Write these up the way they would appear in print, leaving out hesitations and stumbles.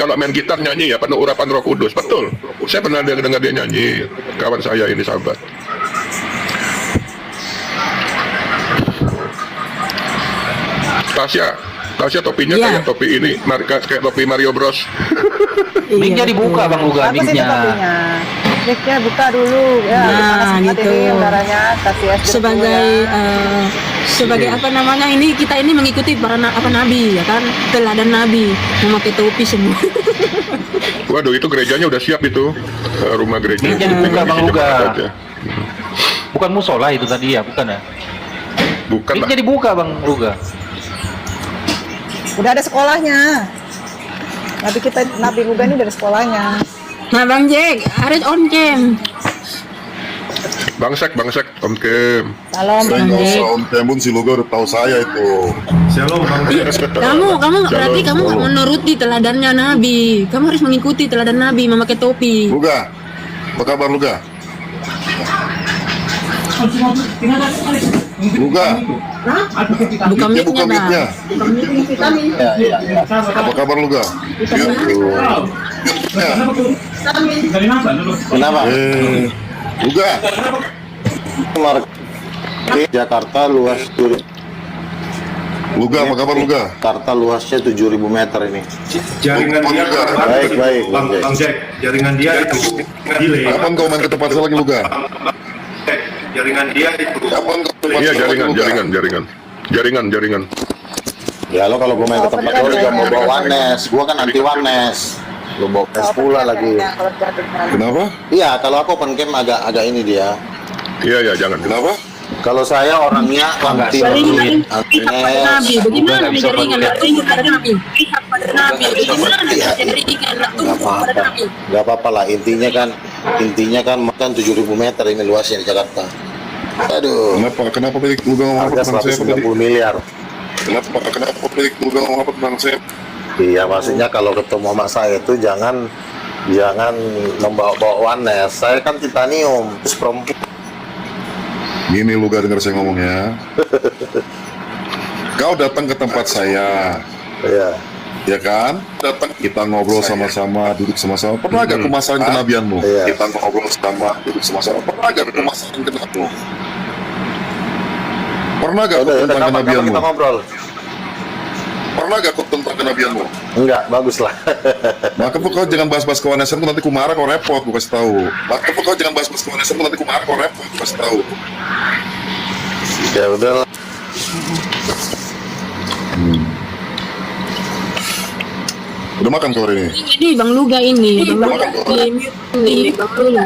kalau main gitar nyanyi ya penuh urapan Roh Kudus. Betul. Saya pernah dengar dia nyanyi. Kawan saya ini sahabat. Tasya topinya kayak topi ini, kayak topi Mario Bros. Mic-nya dibuka Bang Luga, mic-nya. Mic-nya buka dulu ya. Nah, gitu. Ini udaranya kasih sebagai apa namanya, ini kita ini mengikuti para nabi ya kan, teladan nabi memakai topi semua. Waduh, itu gerejanya udah siap itu, rumah gereja. Mic-nya dibuka Bang Luga. Bukan musola itu tadi ya, bukan ya? Bukan. Mic-nya dibuka Bang Luga. Udah ada sekolahnya. Nabi Luga ini dari sekolahnya. Nah Bang Jack, harus on cam. Bangsek, on cam. Salam Saya Bang nggak Jack. usah on cam pun si Luga udah tahu saya itu. Shalom Bang Jack. Kamu berarti kamu nggak menuruti teladannya Nabi. Kamu harus mengikuti teladan Nabi memakai topi. Luga, apa kabar Luga? Luga, Buka ya buka mic-nya, mic-nya. Apa kabar Luga? Ya. Kenapa? Luga, Jakarta luas Luga, apa kabar Luga? Jakarta luasnya 7.000 meter ini. Jaringan dia Baik, Bang Jack. Jaringan dia itu delay. Kapan kau main ke tempat saya lagi Luga? Jaringan dia itu. Kapan kau ke tempat Iya, saya lagi, Luga? jaringan. Ya lo kalau gue main ke tempat lo juga mau bawa Wanes, gue kan anti Wanes. Lo bawa Wanes pula lagi. Kenapa? Iya, kalau aku open cam agak ini dia. Iya, jangan. Kenapa? Kalau saya orangnya anti Jaringan anti pihak pada Nabi. Bagaimana nih jaringan pihak pada Nabi? Pihak pada Nabi. Bagaimana jaringan pada Nabi? Gak apa-apa lah, intinya kan makan 7.000 meter ini luasnya di Jakarta. Aduh, Kenapa tadi Luga ngomong apa harga tentang saya tadi? 190 miliar. Kenapa tadi Luga ngomong apa tentang saya? Iya, maksudnya kalau ketemu sama saya itu jangan membawa-bawa Wanes. Saya kan titanium, terus perempuan. Gini Luga, dengar saya ngomongnya. Kau datang ke tempat saya, Iya. ya kan? Datang kita ngobrol sama-sama, duduk sama-sama. Pernah gak kemasalan kenabianmu? Iya. Kita ngobrol sama, duduk sama-sama. Pernah gak kemasalan kenabianmu? Pernah gak Udah, tentang kapan kenabianmu? kita ngobrol? Pernah gak tentang kenabianmu? Enggak, bagus lah. Maka kau jangan bahas-bahas kewanesanku, nanti ku marah, kau repot, ku kasih tahu. Maka kau jangan bahas-bahas kewanesanku, nanti ku marah, kau repot, ku kasih tahu. Ya udahlah. Udah makan kau hari ini? Ini Bang Luga ini. Bang Luga ini Bang Luga.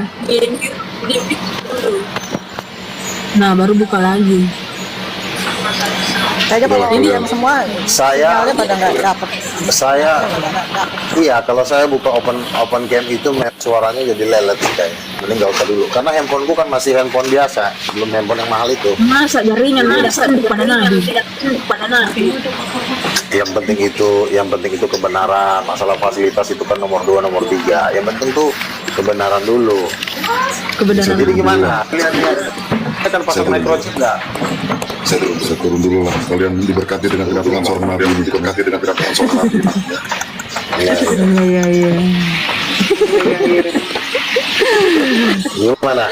Nah, baru buka lagi. Kayaknya kalau ini yang semua Saya- sinyalnya pada nggak dapet. Iya, kalau saya buka open cam itu suaranya jadi lelet kayak. Mending nggak usah dulu. Karena handphoneku kan masih handphone biasa, belum handphone yang mahal itu. Masa jaringan ada tunduk pada Nabi. Yang penting itu kebenaran. Masalah fasilitas itu kan nomor 2, nomor 3. Yang penting tuh kebenaran dulu. Kebenaran. Jadi gimana? Lihat. Kita kan pasang microchip nggak? Saya turun dulu lah. Kalian diberkati dengan kedatangan seorang nabi. Diberkati dengan kedatangan seorang nabi. Iya. Gimana?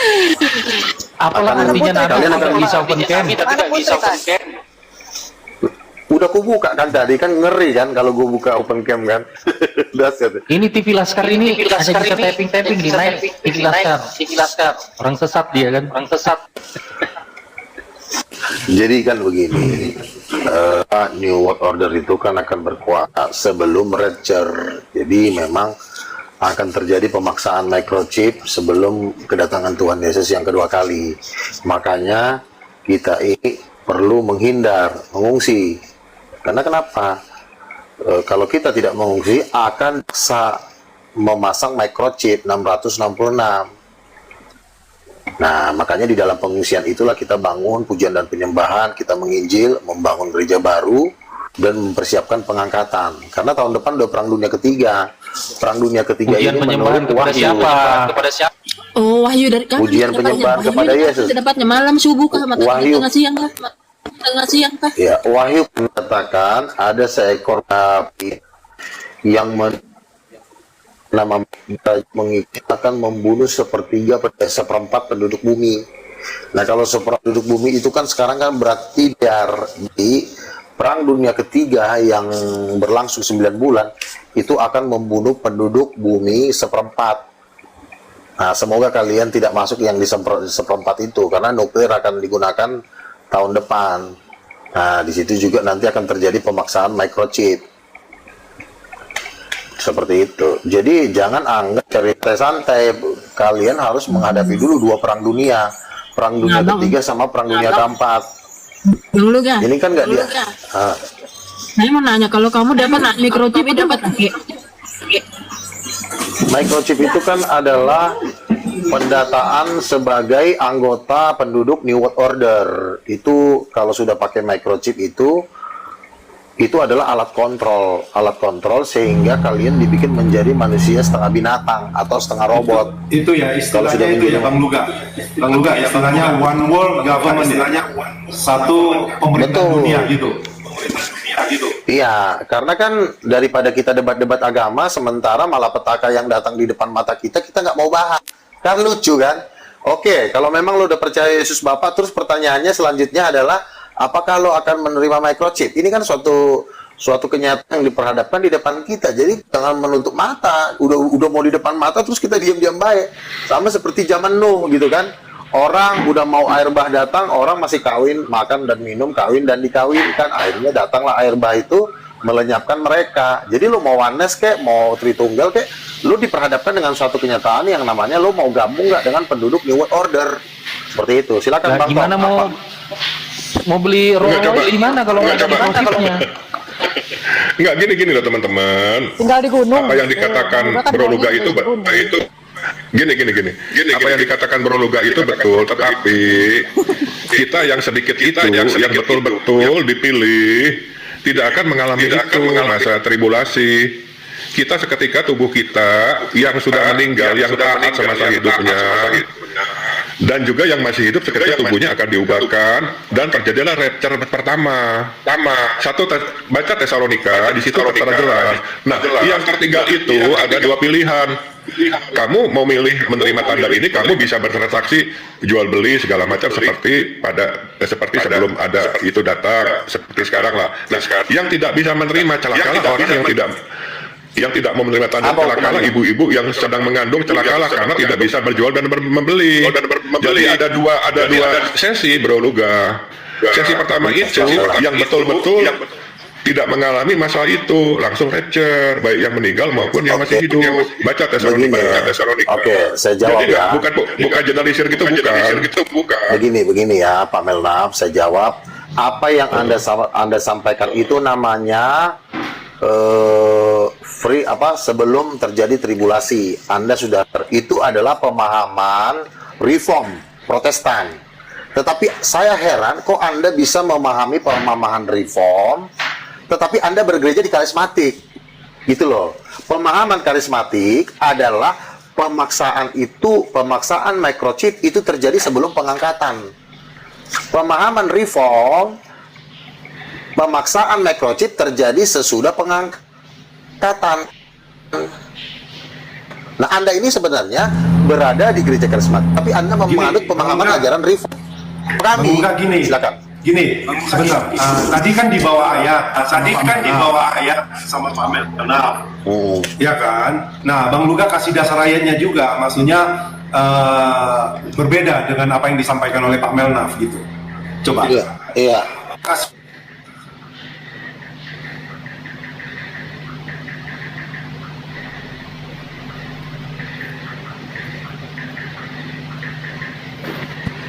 Apalah artinya Nabi Kalian akan tidak bisa open cam? Udah ku buka kan tadi, kan ngeri kan kalau gue buka open cam kan. Dahsyat. Ini TV Laskar ini hanya bisa tapping di naik TV Laskar. Orang sesat dia kan, orang sesat. Jadi kan begini, New World Order itu kan akan berkuasa sebelum rapture. Jadi memang akan terjadi pemaksaan microchip sebelum kedatangan Tuhan Yesus yang kedua kali. Makanya kita ini perlu menghindar, mengungsi. Karena kenapa? Kalau kita tidak mengungsi, akan bisa memasang microchip 666. Nah, makanya di dalam pengungsian itulah kita bangun pujian dan penyembahan, kita menginjil, membangun gereja baru, dan mempersiapkan pengangkatan. Karena tahun depan udah Perang Dunia Ketiga. Perang Dunia Ketiga Ujian ini penyembahan menurut kepada Wahyu. siapa? Oh, wahyu dari kapan? Ujian penyembahan kepada Yesus. Kita dapatnya malam subuh kah? Wahyu. Tengah siang kah? Tengah siang kah? Ya, Wahyu mengatakan ada seekor sapi yang nama akan membunuh seperempat penduduk bumi. Nah, kalau seperempat penduduk bumi itu kan sekarang kan berarti dari Perang Dunia Ketiga yang berlangsung 9 bulan itu akan membunuh penduduk bumi seperempat. Nah, semoga kalian tidak masuk yang di seperempat itu, karena nuklir akan digunakan tahun depan. Nah, di situ juga nanti akan terjadi pemaksaan microchip. Seperti itu. Jadi jangan anggap cerita santai. Kalian harus menghadapi dulu 2 perang dunia. Perang dunia ketiga sama perang dunia keempat. Bang Luga. Ini kan nggak dia. Saya mau nanya, kalau kamu dapat microchip itu dapat pakai? Microchip itu kan adalah pendataan sebagai anggota penduduk New World Order. Itu kalau sudah pakai microchip itu adalah alat kontrol sehingga kalian dibikin menjadi manusia setengah binatang atau setengah robot. Itu ya istilahnya itu ya Bang Luga. Bang Luga istilahnya one world government, istilahnya satu pemerintah dunia gitu. Iya, karena kan daripada kita debat-debat agama, sementara malapetaka yang datang di depan mata kita nggak mau bahas. Kan lucu kan? Oke, kalau memang lo udah percaya Yesus Bapa, terus pertanyaannya selanjutnya adalah, apakah lo akan menerima microchip? Ini kan suatu kenyataan yang diperhadapkan di depan kita. Jadi jangan menutup mata. Udah mau di depan mata terus kita diam-diam baik. Sama seperti zaman Nuh gitu kan. Orang udah mau air bah datang, orang masih kawin, makan dan minum, kawin dan dikawinkan. Akhirnya datanglah air bah itu melenyapkan mereka. Jadi lo mau oneness kek, mau tritunggal kek, lo diperhadapkan dengan suatu kenyataan yang namanya lo mau gabung nggak dengan penduduk New World Order. Seperti itu. Silakan Bang. Gimana mau beli Rolls Royce di mana kalau nggak ada microchipnya? Enggak, gini loh teman-teman. Tinggal di gunung. Apa yang dikatakan Bro Luga itu gini. Apa yang dikatakan Bro Luga itu betul, tetapi kita yang sedikit itu yang betul-betul dipilih tidak akan mengalami masa tribulasi. Kita seketika tubuh kita yang sudah meninggal, yang taat semasa hidupnya, dan juga yang masih hidup seketika tubuhnya akan diubahkan dan terjadilah rapture pertama. Baca Tesalonika, di situ tertera jelas. Nah, yang tertinggal itu ada 2 pilihan. Kamu mau milih menerima tanda ini, kamu bisa bertransaksi jual beli segala macam seperti sebelum ada itu datang, seperti sekarang lah. Nah, yang tidak bisa menerima, celakalah orang yang tidak mau menerima tanda, celakalah ibu-ibu yang sedang mengandung, celakalah karena tidak bisa berjual dan membeli. Jadi ada dua sesi Bro Luga. Sesi pertama itu yang betul-betul tidak mengalami masalah itu, langsung rapture, baik yang meninggal maupun yang masih hidup. Baca Tesalonika. Oke, saya jawab. Jadi ya. Bukan generalisir gitu, bukan. Begini ya, Pak Melnaf, saya jawab. Apa yang Anda sampaikan itu namanya sebelum terjadi tribulasi. Anda sudah itu adalah pemahaman reform Protestan. Tetapi saya heran kok Anda bisa memahami pemahaman reform tetapi Anda bergereja di karismatik. Gitu loh. Pemahaman karismatik adalah pemaksaan microchip itu terjadi sebelum pengangkatan. Pemahaman reform, pemaksaan microchip terjadi sesudah pengangkatan. Nah, Anda ini sebenarnya berada di gereja karismatik, tapi Anda menganut pemahaman ajaran reform. Kami, silakan. Gini, sebentar. Tadi kan dibawa ayat sama Pak Melnaf. Ya kan? Nah, Bang Luga kasih dasar ayatnya juga, maksudnya berbeda dengan apa yang disampaikan oleh Pak Melnaf gitu. Coba. Iya.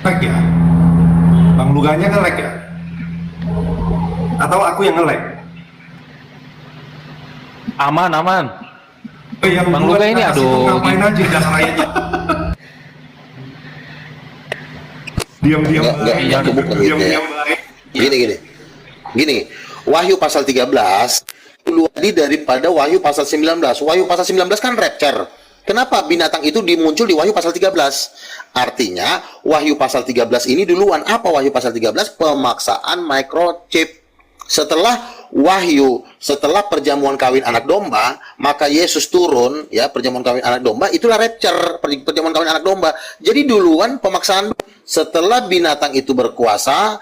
Nge-lag ya? Bang Luganya nge-lag ya? Atau aku yang nge-lag? Aman. Oh, yang Bang Luga ini ngapain aja dasar ayatnya? Diam-diam baik. Gini. Wahyu pasal 13 lebih daripada Wahyu pasal 19. Wahyu pasal 19 kan rapture. Kenapa binatang itu dimuncul di Wahyu pasal 13? Artinya Wahyu pasal 13 ini duluan. Apa Wahyu pasal 13? Pemaksaan microchip. Setelah wahyu, setelah perjamuan kawin anak domba, maka Yesus turun, ya, perjamuan kawin anak domba, itulah rapture, perjamuan kawin anak domba. Jadi duluan pemaksaan, setelah binatang itu berkuasa,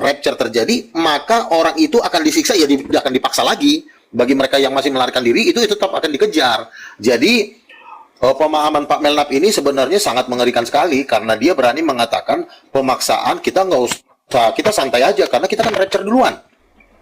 rapture terjadi, maka orang itu akan disiksa, ya akan dipaksa lagi. Bagi mereka yang masih melarikan diri, itu tetap akan dikejar. Jadi pemahaman Pak Melnap ini sebenarnya sangat mengerikan sekali, karena dia berani mengatakan pemaksaan kita nggak usah, kita santai aja karena kita kan rapture duluan.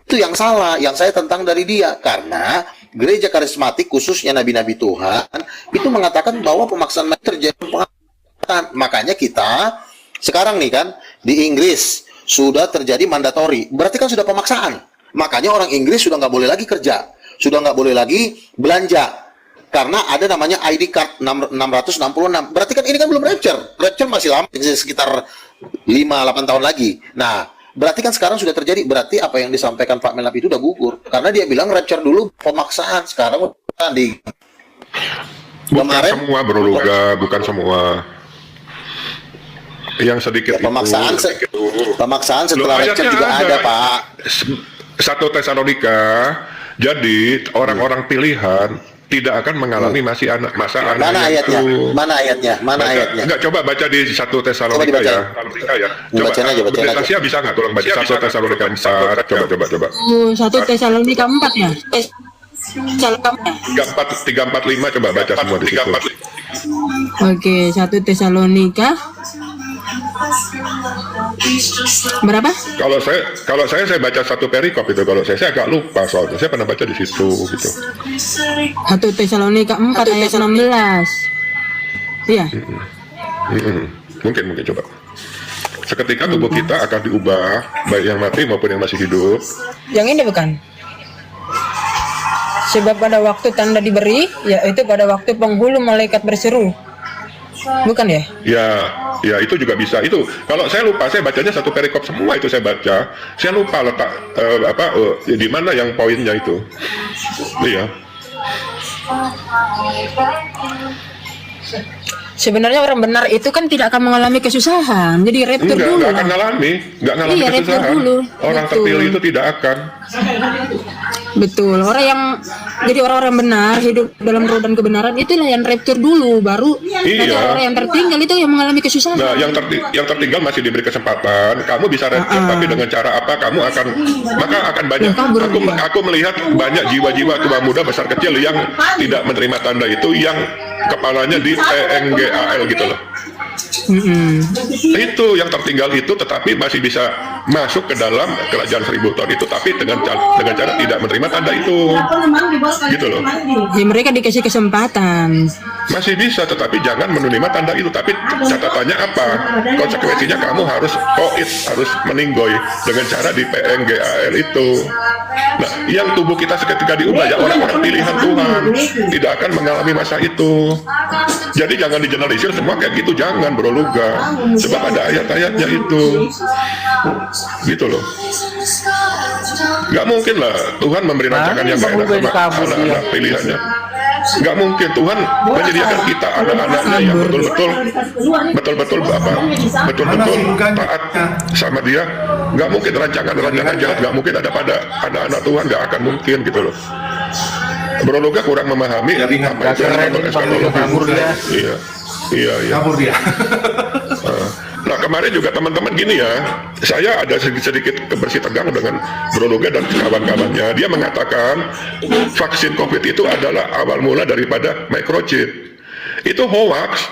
Itu yang salah, yang saya tentang dari dia, karena gereja karismatik khususnya nabi-nabi Tuhan itu mengatakan bahwa pemaksaan terjadi pemaksaan. Makanya kita sekarang nih kan di Inggris sudah terjadi mandatori, berarti kan sudah pemaksaan. Makanya orang Inggris sudah nggak boleh lagi kerja, sudah nggak boleh lagi belanja, karena ada namanya ID card 666. Berarti kan ini kan belum rapture. Rapture masih lama, sekitar 5-8 tahun lagi. Nah, berarti kan sekarang sudah terjadi. Berarti apa yang disampaikan Pak Melnap itu udah gugur. Karena dia bilang rapture dulu pemaksaan. Sekarang di Bukan semua Bro Luga, bukan semua. Yang sedikit ya, pemaksaan itu. pemaksaan setelah rapture juga ada, Pak. 1 Tesalonika. Jadi orang-orang pilihan tidak akan mengalami masa anak Mana ayatnya? Mana ayatnya? Mana baca, ayatnya? Enggak, coba baca di 1 Tesalonika ya. Coba Bacain aja, bacain aja. Tasya bisa nggak tolong baca 1 Tesalonika 4? Coba. 1 Tesalonika 4 ya. Tesalonika 345 coba baca semua di situ. Oke, 1 Tesalonika berapa? Kalau saya baca satu perikop itu, kalau saya agak lupa soalnya saya pernah baca di situ gitu. 1 Tesalonika 4 ayat 16. Iya. Mungkin coba. Seketika tubuh kita akan diubah, baik yang mati maupun yang masih hidup. Yang ini bukan? Sebab pada waktu tanda diberi, yaitu pada waktu penghulu malaikat berseru. Bukan ya? Ya itu juga bisa. Itu kalau saya lupa, saya bacanya satu perikop semua itu saya baca. Saya lupa letak di mana yang poinnya itu. Iya. Sebenarnya orang benar itu kan tidak akan mengalami kesusahan. Jadi rapture dulu. Nggak akan ngalami Iya, kesusahan. dulu. Orang Betul. terpilih itu tidak akan. Betul. Jadi orang-orang benar hidup dalam roh dan kebenaran itulah yang rapture dulu, baru nanti orang yang tertinggal itu yang mengalami kesusahan. Nah, yang tertinggal masih diberi kesempatan. Kamu bisa rapture, tapi dengan cara apa? Kamu akan banyak. Aku melihat banyak jiwa-jiwa tua muda besar kecil yang tidak menerima tanda itu, yang kepalanya di PNGAL gitu loh. Itu yang tertinggal itu, tetapi masih bisa masuk ke dalam kerajaan 1000 tahun itu, tapi dengan cara tidak menerima tanda itu, gitu loh. Ya, mereka dikasih kesempatan. Masih bisa, tetapi jangan menerima tanda itu. Tapi catatannya apa? Konsekuensinya kamu harus harus meninggoy dengan cara di PNGAL itu. Nah, yang tubuh kita seketika diubah ya orang-orang pilihan Tuhan, tidak akan mengalami masa itu. Jadi jangan digeneralisir semua kayak gitu, jangan Bro Luga. Sebab ada ayat-ayatnya itu, gitu loh. Nggak mungkin lah Tuhan memberi rancangan yang enak sama anak-anak pilihannya. Nggak mungkin Tuhan menyediakan kita anak-anaknya yang betul-betul taat sama Dia. Nggak mungkin rancangan jahat, nggak mungkin ada pada anak-anak Tuhan, nggak akan mungkin gitu loh. Bro Luga kurang memahami apa itu eskatologi. Iya. Kabur dia. Nah, kemarin juga teman-teman gini ya, saya ada sedikit bersih tegang dengan Bro Luga dan kawan-kawannya. Dia mengatakan vaksin COVID itu adalah awal mula daripada microchip. Itu hoax.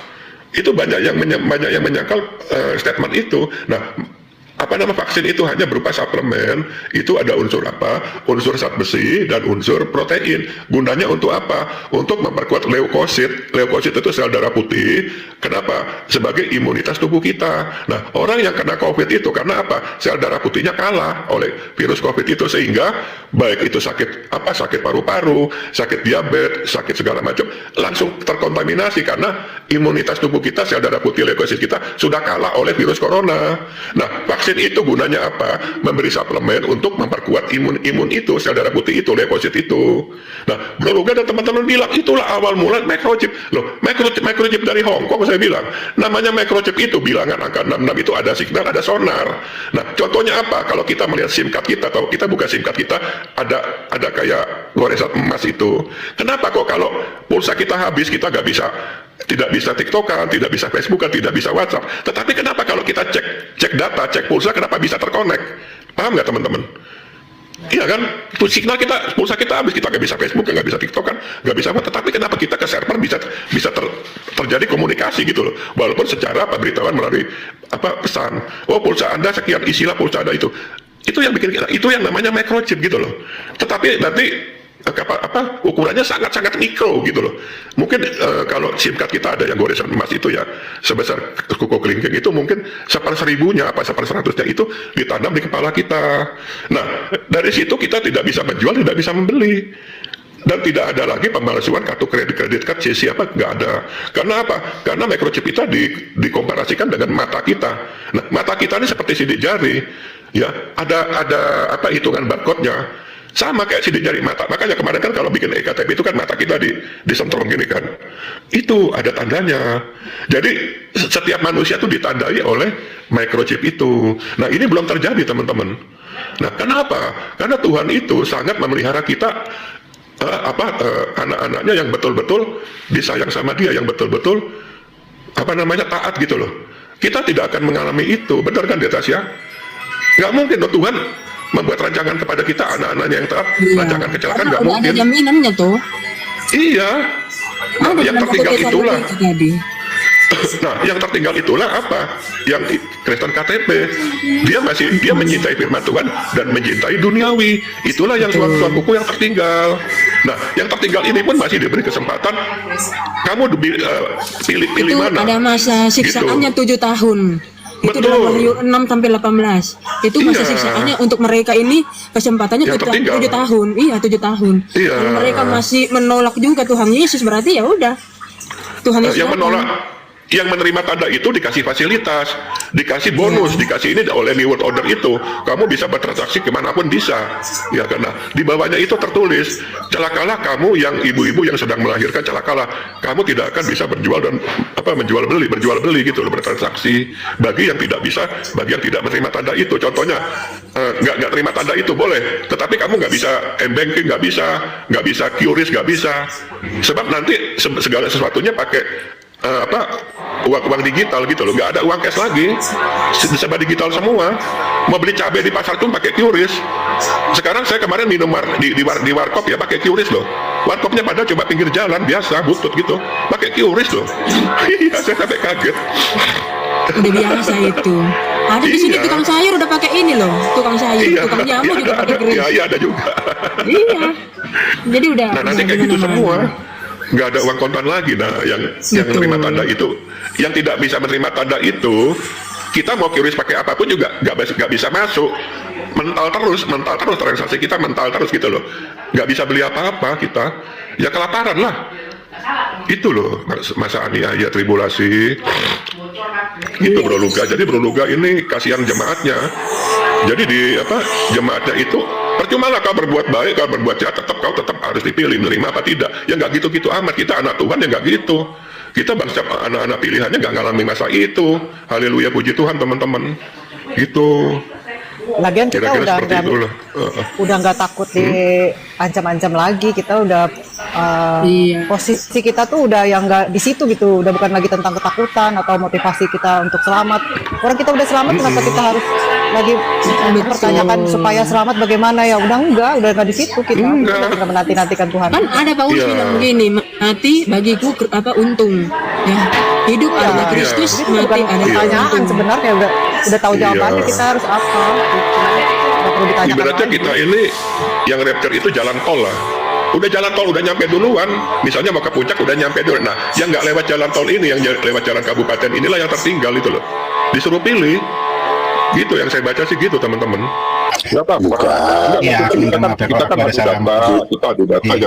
Itu banyak yang menyangkal statement itu. Nah, vaksin itu hanya berupa suplemen. Itu ada unsur apa? Unsur zat besi dan unsur protein. Gunanya untuk apa? Untuk memperkuat leukosit. Leukosit itu sel darah putih. Kenapa? Sebagai imunitas tubuh kita. Nah, orang yang kena COVID itu karena apa? Sel darah putihnya kalah oleh virus COVID itu, sehingga baik itu sakit paru-paru, sakit diabetes, sakit segala macam, langsung terkontaminasi karena imunitas tubuh kita, sel darah putih leukosit kita sudah kalah oleh virus corona. Nah, vaksin Vaksin itu gunanya apa? Memberi suplemen untuk memperkuat imun itu, sel darah putih itu, leukosit itu. Nah, Bro Luga dan teman-teman bilang, itulah awal mula microchip. Loh, microchip dari Hong Kong, saya bilang. Namanya microchip itu, bilangan angka 66 itu ada signal, ada sonar. Nah, contohnya apa? Kalau kita melihat SIM card kita, atau kita buka SIM card kita, ada kayak goresan emas itu. Kenapa kok kalau pulsa kita habis, kita tidak bisa TikTokan, tidak bisa Facebookan, tidak bisa WhatsApp. Tetapi kenapa kalau kita cek data, cek pulsa, kenapa bisa terkonek? Paham nggak teman-teman? Iya kan? Itu signal pulsa kita habis, kita nggak bisa Facebook, nggak bisa TikTokan, nggak bisa apa. Tetapi kenapa kita ke server bisa terjadi komunikasi gitu loh? Walaupun secara pemberitahuan melalui pesan. Oh, pulsa Anda sekian, isilah pulsa Anda itu. Itu yang bikin kita, itu yang namanya microchip gitu loh. Tetapi nanti ukurannya sangat-sangat mikro gitu loh. Mungkin kalau SIM card kita ada yang goresan emas itu ya sebesar kuku kelingking itu mungkin 1/1000-nya apa 1/100-nya itu ditanam di kepala kita. Nah, dari situ kita tidak bisa menjual, tidak bisa membeli. Dan tidak ada lagi pemalsuan kartu kredit card siapa, nggak ada. Karena apa? Karena microchip kita dikomparasikan dengan mata kita. Nah, mata kita ini seperti sidik jari, ya ada hitungan barcode-nya. Sama kayak sidik jari mata. Makanya kemarin kan kalau bikin EKTP itu kan mata kita disentrong gini kan. Itu ada tandanya. Jadi setiap manusia itu ditandai oleh microchip itu. Nah, ini belum terjadi teman-teman. Nah, kenapa? Karena Tuhan itu sangat memelihara kita, anak-anaknya yang betul-betul disayang sama Dia, yang betul-betul taat gitu loh. Kita tidak akan mengalami itu. Benar kan Tasya? Nggak mungkin loh Tuhan membuat rancangan kepada kita, anak-anaknya yang taat, rancangan kecelakaan nggak mungkin. Ada jaminannya tuh. Iya. Nah, yang tertinggal itulah. Tadi. Nah, yang tertinggal itulah apa? Yang Kristen KTP. Dia mencintai firman Tuhan dan mencintai duniawi. Itulah yang tuan buku yang tertinggal. Nah, yang tertinggal ini pun masih diberi kesempatan. Kamu pilih mana? Ada masa siksaannya 7 tahun. Itu dalam Wahyu 6 sampai 18. Itu masa siksaannya untuk mereka ini kesempatannya 7 tahun. Iya, 7 tahun. Iya. Kalau mereka masih menolak juga Tuhan Yesus, berarti ya udah. Tuhan Yesus yang menerima tanda itu dikasih fasilitas, dikasih bonus, dikasih ini oleh New World Order itu. Kamu bisa bertransaksi kemanapun bisa. Ya karena di bawahnya itu tertulis, celakalah kamu yang ibu-ibu yang sedang melahirkan, celakalah kamu tidak akan bisa berjual dan berjual beli gitu loh, bertransaksi. Bagi yang tidak bisa, bagi yang tidak menerima tanda itu. Contohnya nggak terima tanda itu boleh, tetapi kamu nggak bisa m-banking, nggak bisa QRIS, nggak bisa. Sebab nanti segala sesuatunya pakai uang digital gitu loh, nggak ada uang cash lagi, serba digital semua. Mau beli cabai di pasar tuh pakai QRIS. Sekarang saya kemarin minum di warkop ya pakai QRIS loh. Warkopnya padahal coba pinggir jalan biasa butut gitu, pakai QRIS loh. Iya, saya sampai kaget. Udah biasa itu. Ada di sini tukang sayur udah pakai ini loh, tukang sayur, tukang jamu juga pakai QRIS. Iya, ada juga. Iya. Jadi udah. Nah, nanti kayak gitu semua. Nggak ada uang kontan lagi. Nah, yang menerima tanda itu, yang tidak bisa menerima tanda itu, kita mau QRIS pakai apapun juga nggak bisa masuk. Mental terus transaksi kita mental terus gitu loh. Nggak bisa beli apa-apa kita, ya kelaparan lah. Itu loh masa aniaya tribulasi. Itu Bro Luga. Jadi Bro Luga ini kasihan jemaatnya. Jadi jemaatnya itu percuma lah kau berbuat baik, kau berbuat jahat, kau tetap harus dipilih, menerima apa tidak. Ya nggak gitu-gitu amat. Kita anak Tuhan ya nggak gitu. Kita bangsa anak-anak pilihannya nggak ngalami masa itu. Haleluya, puji Tuhan teman-teman. Gitu. Lagian kita udah nggak takut diancam-ancam lagi. Kita udah posisi kita tuh udah yang nggak di situ gitu. Udah bukan lagi tentang ketakutan atau motivasi kita untuk selamat. Orang kita udah selamat, kenapa kita harus lagi mempertanyakan supaya selamat bagaimana ya? Udah nggak di situ kita. Kita tinggal menanti-nantikan Tuhan. Kan ada Paulus bilang begini, mati bagiku untung. Ya, hidup adalah Kristus, itu mati bukan adalah pertanyaan untung. sebenarnya udah tahu jawabannya, kita harus apa? Nggak perlu ditanyakan Ibaratnya lagi. kita ini yang rapture itu jalan tol lah. Udah jalan tol, udah nyampe duluan. Misalnya mau ke puncak udah nyampe duluan. Nah, yang nggak lewat jalan tol ini, yang lewat jalan kabupaten inilah yang tertinggal itu loh. Disuruh pilih. Gitu yang saya baca sih gitu teman-teman. Nggak apa-apa. Bukan. Nggak, Iya, kita kan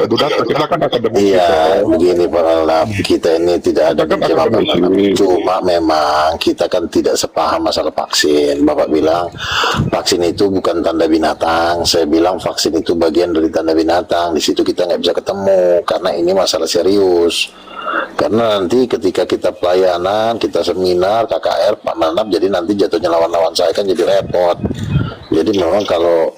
adu data, kita kan akademisi. Iya, begini Pak Lap, kita ini tidak ada Kita kan bicara akademisi. cuma memang kita kan tidak sepaham masalah vaksin. Bapak bilang vaksin itu bukan tanda binatang, saya bilang vaksin itu bagian dari tanda binatang. Di situ kita nggak bisa ketemu karena ini masalah serius. Karena nanti ketika kita pelayanan, kita seminar, KKR, Pak Manap, jadi nanti jatuhnya lawan-lawan saya kan jadi repot. Jadi memang kalau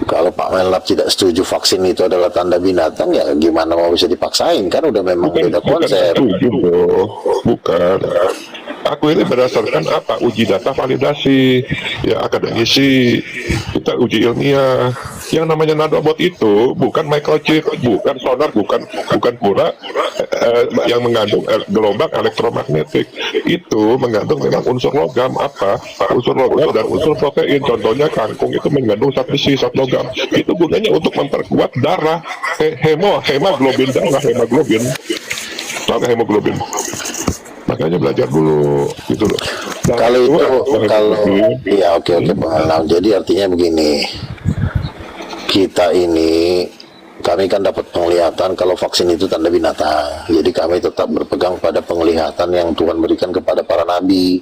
Pak Menlap tidak setuju vaksin itu adalah tanda binatang, ya gimana mau bisa dipaksain, kan udah memang beda konsep. Setuju loh, bukan. Aku ini berdasarkan apa? Uji data validasi, ya akademisi, kita uji ilmiah. Yang namanya nanobot itu bukan microchip, bukan sonar, bukan pula yang mengandung gelombang elektromagnetik. Itu mengandung memang unsur logam apa? Unsur logam dan unsur protein. Contohnya kangkung itu mengandung zat besi, zat logam. Itu gunanya untuk memperkuat darah, hemoglobin darah, hemoglobin. Tahu nggak hemoglobin? Makanya belajar dulu gitu loh. Nah, Kalau hemoglobin. ya oke Pak Menlap. Jadi artinya begini, kita ini kami kan dapat penglihatan kalau vaksin itu tanda binatang. Jadi kami tetap berpegang pada penglihatan yang Tuhan berikan kepada para nabi.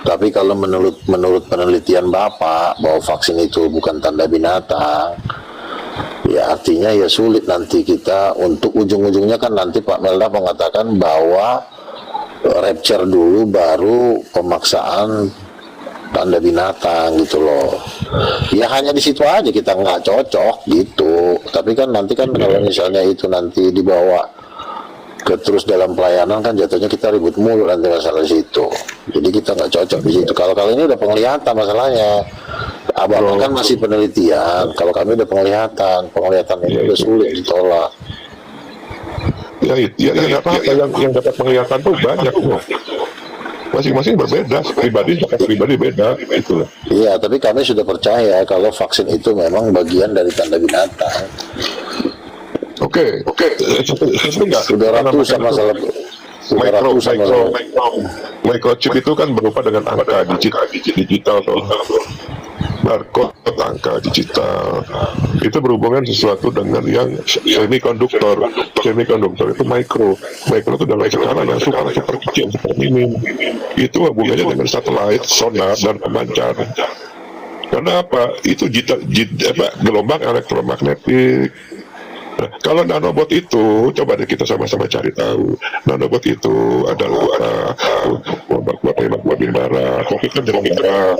Tapi kalau menurut penelitian Bapak bahwa vaksin itu bukan tanda binatang, ya artinya ya sulit nanti kita untuk ujung-ujungnya kan nanti Pak Melda mengatakan bahwa rapture dulu baru pemaksaan tanda binatang gitu loh. Ya hanya di situ aja kita nggak cocok gitu. Tapi kan nanti kan kalau misalnya itu nanti dibawa ke terus dalam pelayanan kan jatuhnya kita ribut mulu nanti masalah situ. Jadi kita nggak cocok di situ. Kalau kali ini udah penglihatan masalahnya. Abang kan masih penelitian. Kalau kami udah penglihatan ini udah sulit ditolak. Ya nggak apa-apa. Yang dapat penglihatan tuh banyak loh. Masing-masing berbeda, pribadi beda, itu loh. Iya, tapi kami sudah percaya kalau vaksin itu memang bagian dari tanda binatang. Oke. Itu enggak. Sudah ratusan masalah. Microchip itu kan berupa dengan angka digital tuh. Barcode angka digital itu berhubungan sesuatu dengan yang semikonduktor itu mikro itu dalam skala yang super kecil, super minim. Itu hubungannya dengan satelit, sonar dan pemancar. Karena apa? Itu gelombang elektromagnetik. Nah, kalau nanobot itu, coba deh kita sama-sama cari tahu. Nanobot itu adalah apa? Membuat hemoglobin darah, COVID kan jalan darah.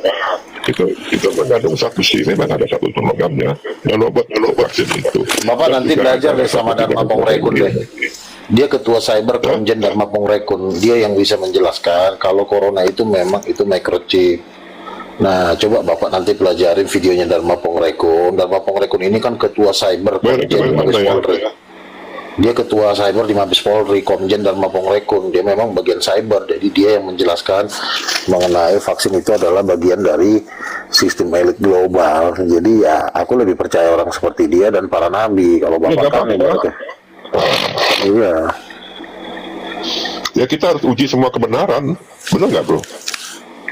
Itu mengandung satu besi, memang ada satu unsur logamnya. Nanobot vaksin itu. Bapak nanti belajar deh sama Dharma Pongrekun deh. Dia ketua cyber Komjen Dharma Pongrekun. Dia yang bisa menjelaskan kalau corona itu memang itu microchip. Nah, coba Bapak nanti pelajarin videonya Dharma Pongrekun. Dharma Pongrekun ini kan ketua cyber Komjen di Mabes Polri. Dia ketua cyber di Mabes Polri, Komjen Dharma Pongrekun. Dia memang bagian cyber, jadi dia yang menjelaskan mengenai vaksin itu adalah bagian dari sistem elit global. Jadi ya, aku lebih percaya orang seperti dia dan para nabi. Kalau Bapak kami, iya. Ya kita harus uji semua kebenaran, benar nggak bro?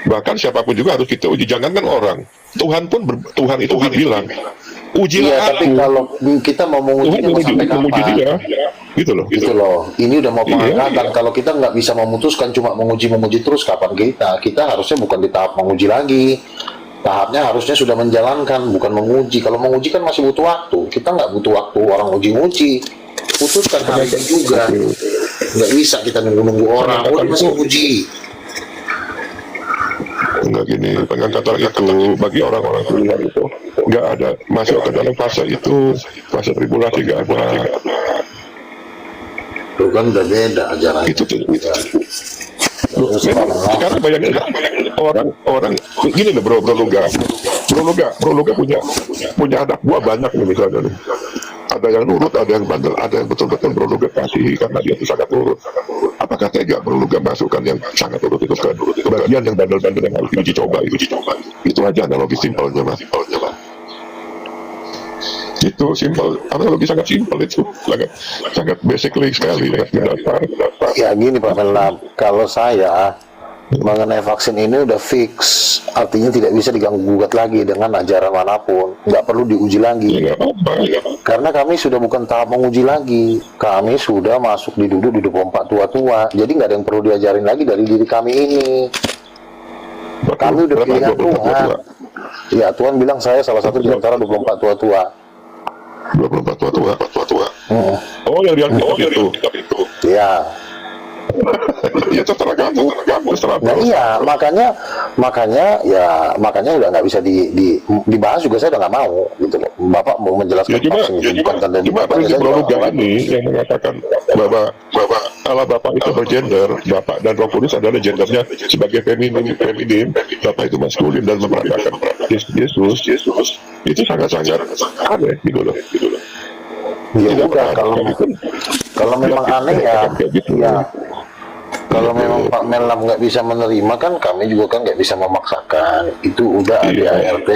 Bahkan siapapun juga harus kita uji, jangankan orang. Tuhan itu bilang, ujilah Iya, aku. tapi kalau kita mau menguji sampai menguji kapan? dia, gitu loh. Gitu loh. Ini udah mau pengangkatan. Iya. Kalau kita nggak bisa memutuskan cuma memuji terus, kapan kita harusnya bukan di tahap menguji lagi. Tahapnya harusnya sudah menjalankan, bukan menguji. Kalau menguji kan masih butuh waktu. Kita nggak butuh waktu orang uji-uji. Putuskan hari ini juga. Nggak bisa kita nunggu-nunggu orang. Oh, dia masih menguji. Enggak gini, pengangkatan itu bagi orang-orang kuliah itu nggak ada masuk ke dalam fase itu, fase tribulasi nggak ada. Itu kan udah beda ajaran. Itu tuh. Sekarang bayangin orang gini loh bro Luga punya anak buah banyak nih misalnya nih. Ada yang nurut, ada yang bandel, ada yang betul-betul Bro Luga kasihi karena dia itu sangat nurut. Apakah tega Bro Luga masukkan yang sangat nurut itu ke bagian yang bandel-bandel yang harus diuji coba? Itu aja analogi simpelnya mas. Itu simpel, analogi sangat simpel itu, sangat basically sekali, dasar. Ya gini Pak Menlap, kalau saya mengenai vaksin ini udah fix, artinya tidak bisa diganggu-gugat lagi dengan ajaran manapun, nggak perlu diuji lagi. Ya nggak apa-apa. Karena kami sudah bukan tahap menguji lagi, kami sudah masuk di 24 tua-tua, jadi nggak ada yang perlu diajarin lagi dari diri kami ini. Kami udah Berapa? pilihan 24 Tuhan. tua-tua? Ya Tuhan bilang saya salah satu di antara 24 tua-tua. 24 tua-tua. Hmm. Oh, yang di Alkitab itu. Ya. Ya terserah kamu, terserah. Nah iya, makanya udah nggak bisa dibahas juga, saya udah nggak mau gitu loh. Bapak mau menjelaskan vaksin itu bukan tanda cuma prinsip Proluga ini yang mengatakan bahwa Allah Bapak itu bergender, Bapak dan Roh Kudus adalah gendernya sebagai feminin, Bapak itu maskulin dan memperatakan Yesus itu sangat-sangat aneh gitu loh. Ya udah, kalau memang aneh ya, kalau memang Pak Menlam nggak bisa menerima kan kami juga kan nggak bisa memaksakan, itu udah ada ART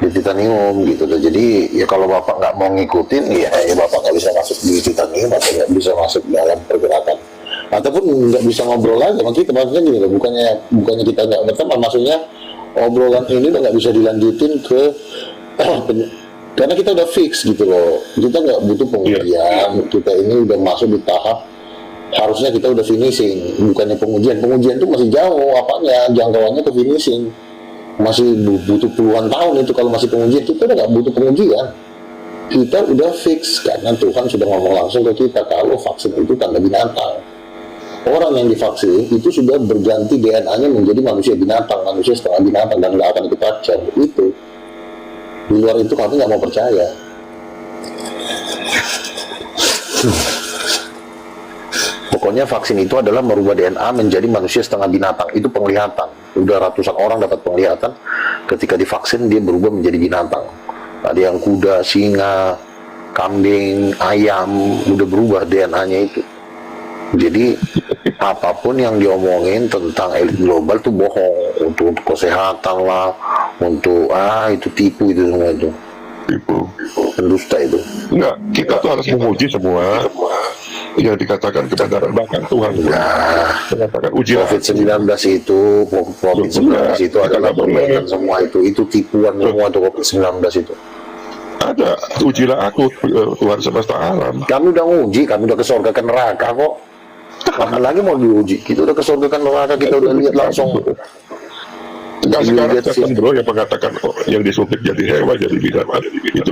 di Titanium gitu loh. Jadi ya kalau Bapak nggak mau ngikutin ya Bapak nggak bisa masuk di Titanium atau nggak bisa masuk dalam pergerakan ataupun nggak bisa ngobrol lagi sama kita, maksudnya gini loh, bukannya kita nggak berteman, maksudnya obrolan ini udah nggak bisa dilanjutin ke karena kita udah fix gitu loh, kita nggak butuh pengujian, kita ini udah masuk di tahap harusnya kita udah finishing, bukannya pengujian itu masih jauh, apanya jangkauannya ke finishing, masih butuh puluhan tahun itu kalau masih pengujian, kita udah nggak butuh pengujian, kita udah fix karena Tuhan sudah ngomong langsung ke kita kalau vaksin itu tanda binatang. Orang yang divaksin itu sudah berganti DNA-nya menjadi manusia binatang, manusia setengah binatang dan nggak akan ikut kacau itu. Di luar itu kami nggak mau percaya. Pokoknya vaksin itu adalah merubah DNA menjadi manusia setengah binatang. Itu penglihatan. Udah ratusan orang dapat penglihatan ketika divaksin dia berubah menjadi binatang. Ada yang kuda, singa, kambing, ayam, udah berubah DNA-nya itu. Jadi apapun yang diomongin tentang elit global itu bohong, untuk kesehatan lah, untuk itu tipu, itu semua itu pendusta itu. Enggak, kita tuh harus menguji semua yang dikatakan kebenaran bahkan Tuhan mengatakan ujilah. COVID-19 itu adalah permainan semua itu tipuan semua itu COVID-19 itu. Ada, ujilah aku Tuhan semesta alam. Kami udah nguji, kami udah ke surga ke neraka kok. Kapan lagi mau diuji? Kita udah ke surga ke neraka, kita udah lihat langsung. Enggak, sekarang setan bro yang mengatakan yang disuntik jadi hewan, jadi binatang, itu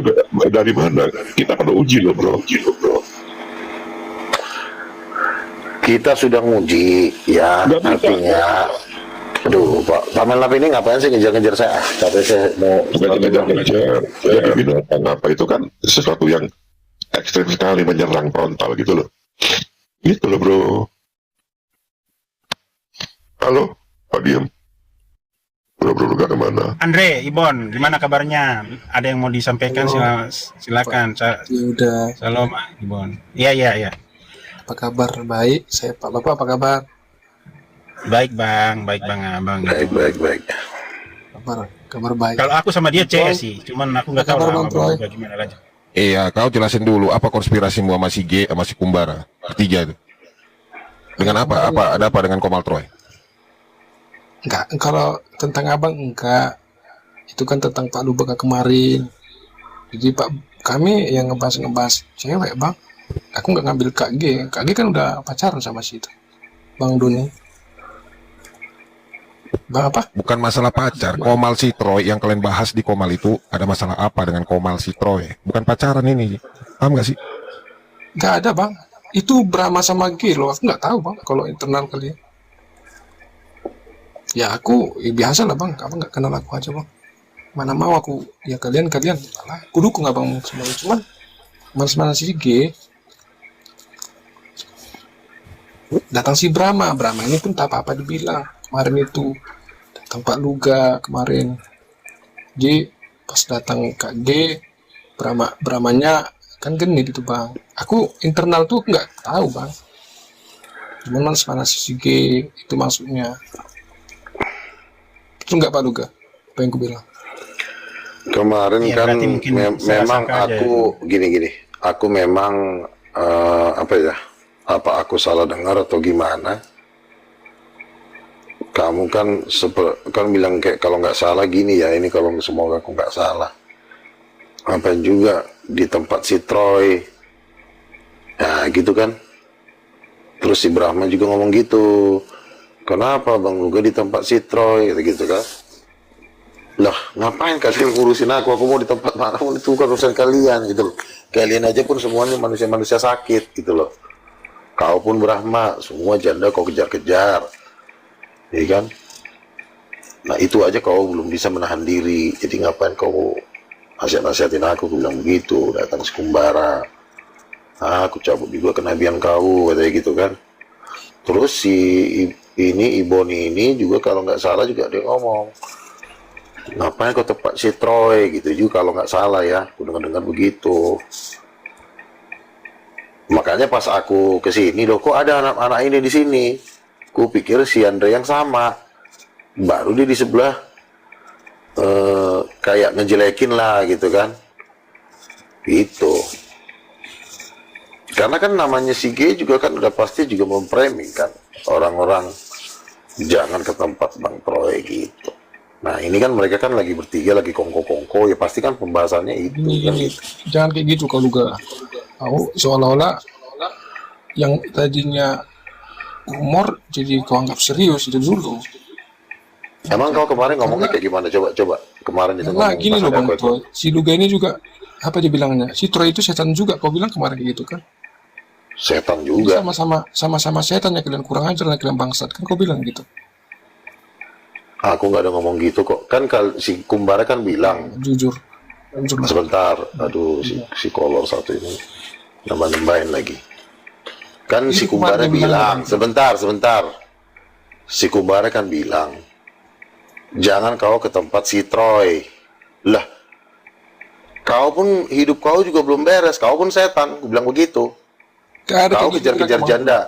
dari mana? Kita perlu uji loh bro. Kita sudah nguji ya, artinya aduh Pak Menlap ini ngapain sih ngejar-ngejar saya? Capek saya mau ngejar jadi binatang apa, itu kan sesuatu yang ekstrim sekali, menyerang frontal gitu loh. Gitu loh bro. Halo Pak Diem, bro gak kemana? Andre, Ibon, gimana kabarnya? Ada yang mau disampaikan? Silakan. Udah. Salam, Ibon. Iya. Apa kabar? Baik. Saya Pak Bapak, apa kabar? Baik bang, abang. Baik. Kabar baik. Kalau aku sama dia CS sih, cuman aku nggak tahu lah abang gimana aja. Iya, kau jelasin dulu apa konspirasimu sama si G sama si Kumbara bertiga itu. Dengan apa? Ada apa dengan Komal Troy? Enggak, kalau tentang abang enggak. Itu kan tentang Pak Lubega kemarin. Jadi kami yang ngebahas cewek bang. Aku nggak ngambil KG kan udah pacaran sama si itu Bang Doni. Bang apa? Bukan masalah pacar. Komal si Troy yang kalian bahas di Komal itu ada masalah apa dengan Komal si Troy? Bukan pacaran ini, paham nggak sih? Nggak ada bang. Itu Brahma sama G loh. Aku nggak tahu bang kalau internal kalian. Ya aku biasa lah bang. Kamu nggak kenal aku aja bang. Mana mau aku ya kalian lah. Aku dukung abang semuanya. Cuman mana si G datang si Brahma ini pun tak apa-apa dibilang kemarin itu, datang Pak Luga kemarin. Jadi pas datang Kak G, Brahmanya kan genit itu bang. Aku internal tuh nggak tahu bang, cuman mana si G itu maksudnya. Itu nggak Pak Luga apa yang aku bilang kemarin ya, kan memang aku gini aku memang apa aku salah dengar atau gimana, kamu kan kan bilang kayak kalau nggak salah gini ya, ini kalau semoga aku nggak salah. Apa juga di tempat si Troy, ya gitu kan. Terus si Brahma juga ngomong gitu, kenapa Bang Luga di tempat si Troy, gitu kan. Lah ngapain kalian ngurusin aku mau di tempat mana, itu kan urusan kalian gitu loh. Kalian aja pun semuanya manusia-manusia sakit gitu loh. Kau pun Brahma, semua janda kau kejar-kejar, ya kan. Nah itu aja kau belum bisa menahan diri, jadi ngapain kau nasihat-nasihatin aku bilang begitu, datang sekumbara. Aku cabut juga kenabian kau, katanya gitu kan. Terus si Iboni ini juga kalau nggak salah juga dia ngomong, ngapain kau tepat si Troy gitu juga kalau nggak salah ya, aku dengar begitu. Makanya pas aku kesini loh, kok ada anak-anak ini di sini. Ku pikir si Andre yang sama, baru dia di sebelah kayak ngejelekin lah gitu kan, gitu. Karena kan namanya si G juga kan udah pasti juga memframing kan orang-orang jangan ke tempat Bang Troy gitu. Nah ini kan mereka kan lagi bertiga lagi kongko-kongko, ya pasti kan pembahasannya itu kan gitu. Jangan kayak gitu kalau juga aku seolah-olah yang tadinya humor jadi kau anggap serius itu dulu. Emang kau kemarin ngomongnya kayak gimana? Coba kemarin itu Nah ngomong gini loh Bang apa itu? Troy, si Luga ini juga apa dia bilangnya, si Troy itu setan juga kau bilang kemarin kayak gitu kan. Setan Jadi juga. sama-sama setan ya, kalian kurang ajar lah, kalian bangsat kan kau bilang gitu. Aku nggak ada ngomong gitu kok. Kan si Kumbara kan bilang. Jujur. Sebentar, aduh si kolor satu ini nambah-nambahin lagi. Kan si Kumbara bilang, sebentar. Si Kumbara kan bilang, jangan kau ke tempat si Troy. Lah, kau pun hidup kau juga belum beres, kau pun setan, aku bilang begitu. Kau kejar-kejar janda.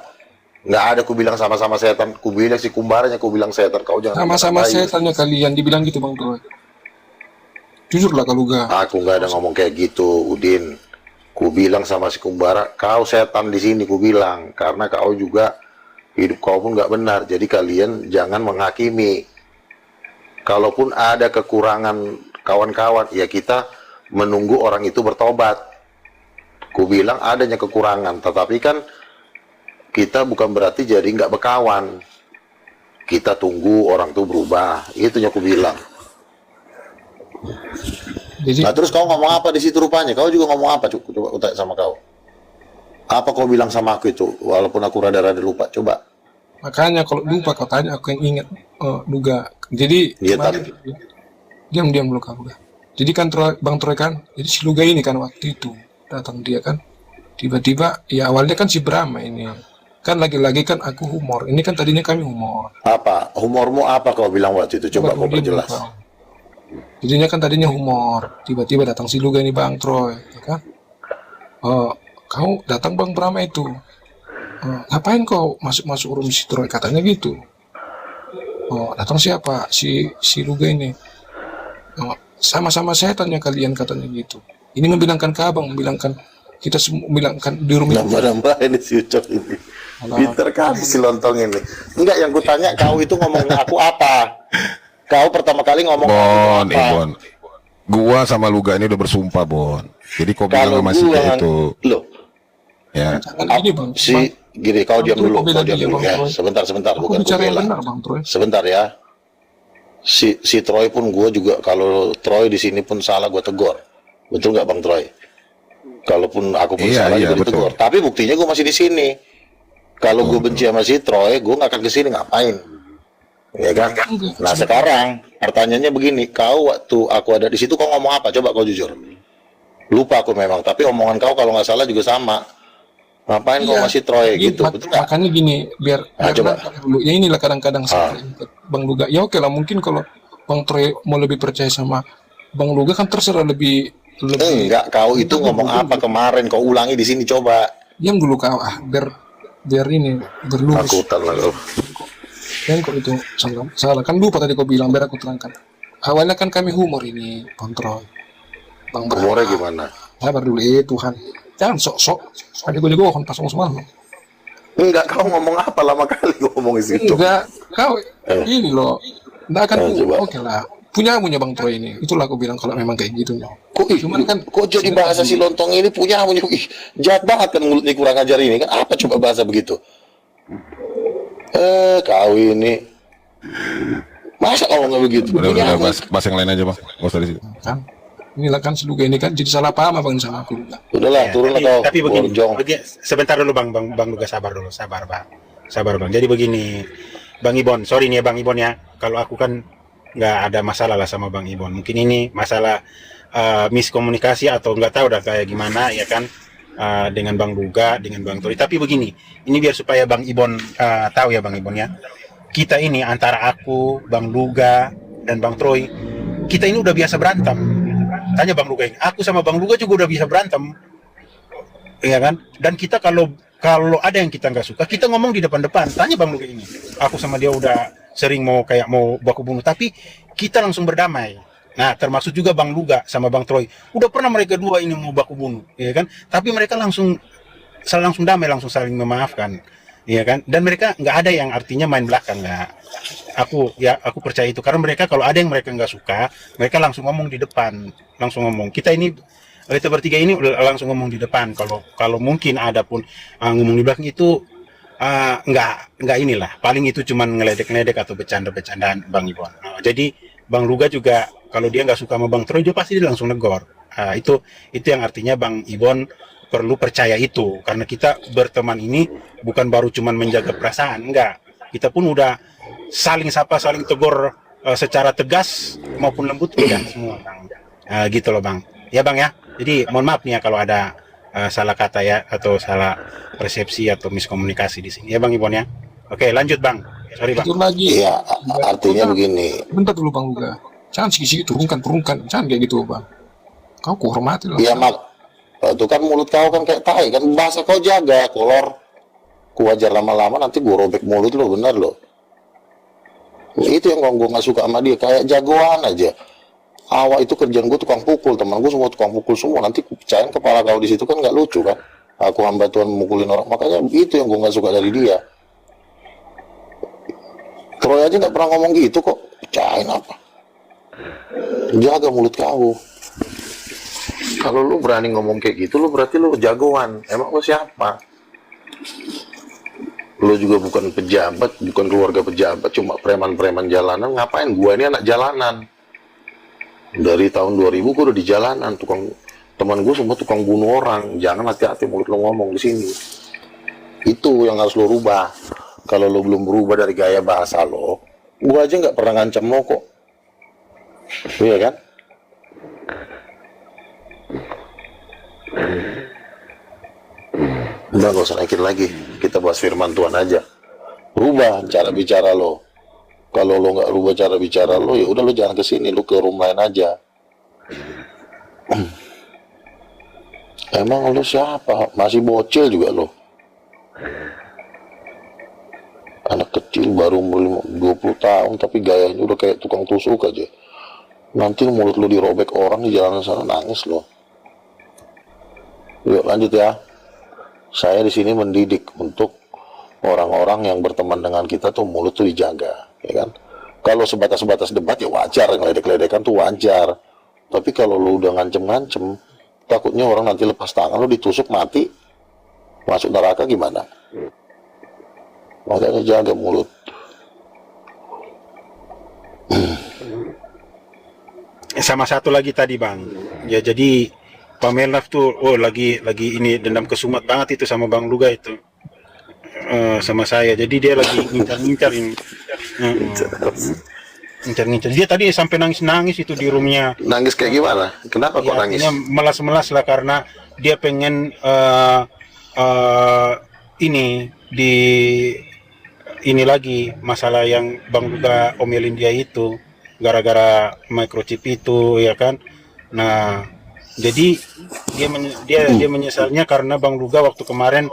Nggak ada ku bilang sama-sama setan, ku bilang si Kumbaranya ku bilang setan, kau jangan Sama-sama setannya kalian, dibilang gitu Bang Troy. Jujur lah kalau gak. Aku nggak ada ngomong kayak gitu, Udin. Ku bilang sama si Kumbara, kau setan di sini, ku bilang, karena kau juga hidup kau pun nggak benar. Jadi kalian jangan menghakimi. Kalaupun ada kekurangan kawan-kawan, ya kita menunggu orang itu bertobat. Ku bilang adanya kekurangan, tetapi kan kita bukan berarti jadi nggak berkawan. Kita tunggu orang itu berubah, itu yang aku bilang. Nah terus kau ngomong apa di situ rupanya? Kau juga ngomong apa? Coba aku tanya sama kau. Apa kau bilang sama aku itu? Walaupun aku rada-rada lupa, coba. Makanya kalau lupa kau tanya aku yang ingat Luga. Jadi diam dulu kau Luga. Jadi kan Bang Troy kan, jadi si Luga ini kan waktu itu datang dia kan, tiba-tiba ya awalnya kan si Brahma ini kan lagi-lagi kan aku humor, ini kan tadinya kami humor. Apa humormu, apa kau bilang waktu itu? Coba kau perjelas. Jadinya kan tadinya humor, tiba-tiba datang si Luga ini Bang Troy, ya kan? Kau datang Bang Brahma itu, ngapain kau masuk room si Troy, katanya gitu. Datang siapa? Si Luga ini. Sama-sama setannya kalian, katanya gitu. Ini membilangkan ke abang, membilangkan kita semua, membilangkan di rumah. Nambah ini si Ucok ini. Pinter kali si lontong ini. Enggak, yang kutanya kau itu ngomong aku apa? Kau pertama kali ngomong Bon, apa? Ibon. Gua sama Luga ini udah bersumpah, Bon. Jadi kau bilang sama si G itu. Loh. Ya. Gini, kau diam dulu, ya. Sebentar, bukan aku bela. Sebentar ya. Si Troy pun gue juga, kalau Troy di sini pun salah gue tegur. Betul nggak Bang Troy? Kalaupun aku pun salah juga ditegur. Tapi buktinya gue masih di sini. Kalau gue benci sama si Troy, gue nggak akan kesini, ngapain? Ya kan? Nah sekarang pertanyaannya begini, kau waktu aku ada di situ kau ngomong apa? Coba kau jujur. Lupa aku memang, tapi omongan kau kalau nggak salah juga sama. Ngapain kau masih Troy gitu? Betul nggak? Makanya gini, biar coba. Dulu. Ya inilah kadang-kadang Bang Luga. Ya oke lah, mungkin kalau Bang Troy mau lebih percaya sama Bang Luga kan terserah lebih. Enggak, kau itu ngomong apa kemarin? Kau ulangi di sini coba. Diam dulu kau, biar ini berlurus. Aku tahu. Kan kok itu salah kan, lupa tadi kau bilang, biar aku terangkan. Awalnya kan kami humor ini, Bang Troy. Bang Humornya gimana? Sabar dulu, Tuhan. Jangan sok-sok. Ada gue juga kan pasang semua. Enggak, kau ngomong apa lama kali ngomong di situ? Enggak, kau ini loh. Enggak akan coba. oke lah. Punyamunya Bang Troy ini. Itulah aku bilang kalau memang kayak gitu. Cuman kan kok jadi bahasa si lontong ini punyamu? Ih, jahat banget kan mulutnya kurang ajar ini kan. Apa coba bahasa begitu? Kau ini masa kalau nggak begitu? Udah bahas yang lain aja bang, nggak usah di situ. Kan? Inilah kan seluruh ini kan jadi salah paham abang sama aku. Udahlah, turunlah kau. Tapi begini, sebentar dulu bang Luga, sabar dulu, sabar bang. Jadi begini, Bang Ibon, sorry nih ya Bang Ibon ya, kalau aku kan nggak ada masalah lah sama Bang Ibon. Mungkin ini masalah miskomunikasi atau nggak tahu dah kayak gimana ya kan, dengan Bang Luga, dengan Bang Tori. Tapi begini, ini biar supaya Bang Ibon tahu ya Bang Ibon ya, kita ini antara aku, Bang Luga dan Bang Troy, kita ini udah biasa berantem. Tanya Bang Luga ini, aku sama Bang Luga juga udah bisa berantem, ya kan? Dan kita kalau ada yang kita nggak suka, kita ngomong di depan-depan. Tanya Bang Luga ini, aku sama dia udah sering mau baku bunuh, tapi kita langsung berdamai. Nah, termasuk juga Bang Luga sama Bang Troy, udah pernah mereka dua ini mau baku bunuh, ya kan? Tapi mereka langsung damai, langsung saling memaafkan, ya kan? Dan mereka nggak ada yang artinya main belakang, nggak. Aku percaya itu, karena mereka kalau ada yang mereka nggak suka, mereka langsung ngomong di depan, langsung ngomong. Kita bertiga ini langsung ngomong di depan. Kalau mungkin ada pun ngomong di belakang itu nggak inilah. Paling itu cuman ngeledek-ngeledek atau bercanda-bercandaan Bang Ibon. Jadi Bang Luga juga kalau dia nggak suka sama Bang Troy, dia pasti dia langsung negor. Itu yang artinya Bang Ibon perlu percaya itu, karena kita berteman ini bukan baru cuman menjaga perasaan, enggak. Kita pun udah saling sapa, saling tegur secara tegas maupun lembut, udah semua Bang. Gitu loh Bang. Ya Bang ya. Jadi mohon maaf nih ya kalau ada salah kata ya, atau salah persepsi atau miskomunikasi di sini. Ya Bang Ibon ya. Oke, lanjut Bang. Sorry Bang. Itu lagi. Iya, artinya begini. Bentar dulu Bang Luga. Jangan sikit-sikit turunkan. Jangan kayak gitu Bang. Kau hormati loh. Iya itu kan mulut kau kan kayak tai kan, bahasa kau jaga, kolor. Ku wajar lama-lama nanti gua robek mulut lo, bener lo. Itu yang gue nggak suka sama dia, kayak jagoan aja. Awal itu kerjaan gue tukang pukul, teman gue semua tukang pukul semua. Nanti pecahin kepala kau di situ kan nggak lucu kan? Aku hamba Tuhan memukulin orang, makanya itu yang gue nggak suka dari dia. Troy aja nggak pernah ngomong gitu kok, pecahin apa? Jaga mulut kau. Kalau lu berani ngomong kayak gitu, lu berarti lu jagoan. Emang lu siapa? Lu juga bukan pejabat, bukan keluarga pejabat, cuma preman-preman jalanan. Ngapain? Gua ini anak jalanan. Dari tahun 2000 gua udah di jalanan, teman gua semua tukang bunuh orang. Jangan hati-hati mulut lu ngomong di sini. Itu yang harus lu rubah. Kalau lu belum berubah dari gaya bahasa lo, gua aja nggak pernah ngancam lo kok. Iya kan? Udah gak usah naikin lagi, kita bahas firman Tuhan aja. Rubah cara bicara lo. Kalau lo nggak rubah cara bicara lo, ya udah lo jangan kesini, lo ke room lain aja. Emang lo siapa? Masih bocil juga lo. Anak kecil baru umur 20 tahun tapi gayanya udah kayak tukang tusuk aja. Nanti mulut lo dirobek orang di jalanan sana, nangis lo. Yuk lanjut ya. Saya di sini mendidik untuk orang-orang yang berteman dengan kita tuh mulut tuh dijaga, ya kan? Kalau sebatas-sebatas debat ya wajar, ngeledek-ledekan tuh wajar. Tapi kalau lu udah ngancem-ngancem, takutnya orang nanti lepas tangan lu ditusuk mati, masuk neraka gimana? Makanya jaga mulut. Sama satu lagi tadi Bang, ya jadi Pak Melnaf tuh, lagi ini dendam kesumat banget itu sama Bang Luga itu, sama saya. Jadi dia lagi ngincar ini, ngincar. Dia tadi sampai nangis itu di roomnya. Nangis kayak gimana? Kenapa kok nangis? Melas-melas lah karena dia pengen ini lagi masalah yang Bang Luga omelin dia itu gara-gara microchip itu, ya kan? Nah. Jadi dia menyesalnya karena Bang Luga waktu kemarin